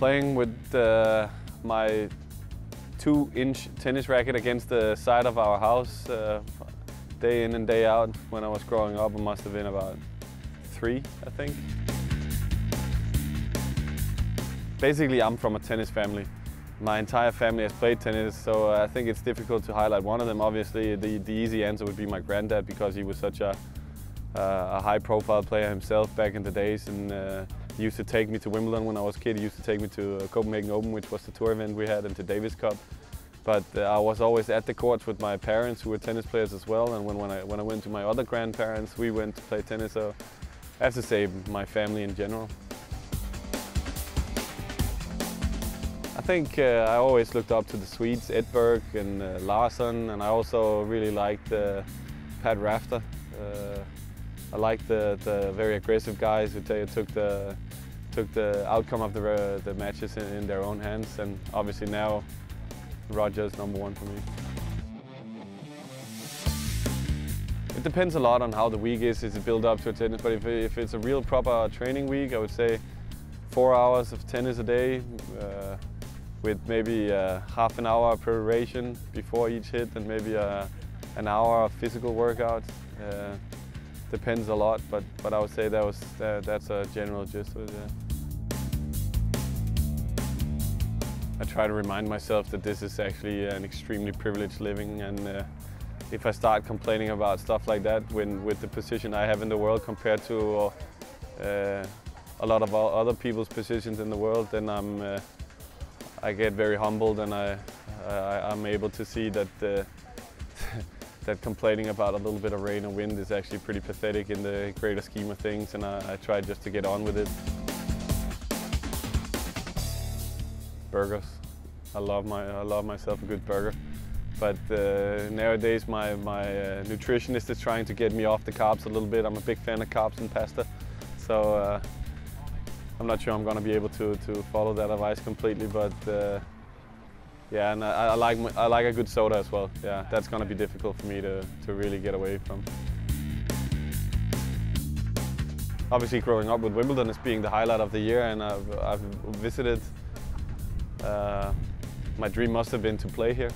Playing with my 2-inch tennis racket against the side of our house day in and day out when I was growing up. I must have been about 3, I think. Basically, I'm from a tennis family. My entire family has played tennis, so I think it's difficult to highlight one of them. Obviously, the easy answer would be my granddad, because he was such a high-profile player himself back in the days, and he used to take me to Wimbledon when I was a kid. He used to take me to Copenhagen Open, which was the tour event we had, and to Davis Cup. But I was always at the courts with my parents, who were tennis players as well. And when I went to my other grandparents, we went to play tennis. So I have to say, my family in general. I think I always looked up to the Swedes, Edberg and Larsson, and I also really liked Pat Rafter. I liked the very aggressive guys who took the outcome of the matches in their own hands, and obviously now Roger's #1 for me. It depends a lot on how the week is it built up to a tennis, but if it's a real proper training week, I would say 4 hours of tennis a day, with maybe half an hour of preparation before each hit, and maybe an hour of physical workout. Depends a lot, but I would say that's a general gist of it. Yeah. I try to remind myself that this is actually an extremely privileged living, and if I start complaining about stuff like that with the position I have in the world compared to a lot of other people's positions in the world, then I get very humbled, and I'm able to see that that complaining about a little bit of rain or wind is actually pretty pathetic in the greater scheme of things, and I try just to get on with it. Burgers. I love myself a good burger. But nowadays my nutritionist is trying to get me off the carbs a little bit. I'm a big fan of carbs and pasta, so I'm not sure I'm going to be able to follow that advice completely. But yeah, and I like a good soda as well. Yeah, that's going to be difficult for me to really get away from. Obviously, growing up with Wimbledon as being the highlight of the year, and I've visited. My dream must have been to play here.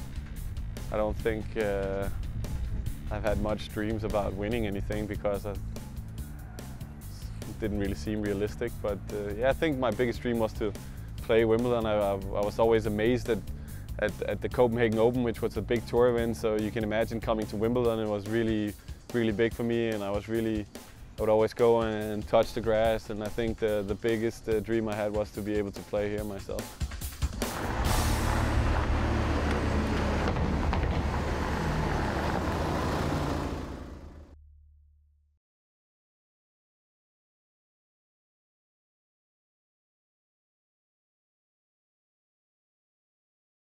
I don't think I've had much dreams about winning anything, because it didn't really seem realistic. But yeah, I think my biggest dream was to play Wimbledon. I was always amazed at the Copenhagen Open, which was a big tour event. So you can imagine coming to Wimbledon. It was really big for me, and I would always go and touch the grass. And I think the biggest dream I had was to be able to play here myself.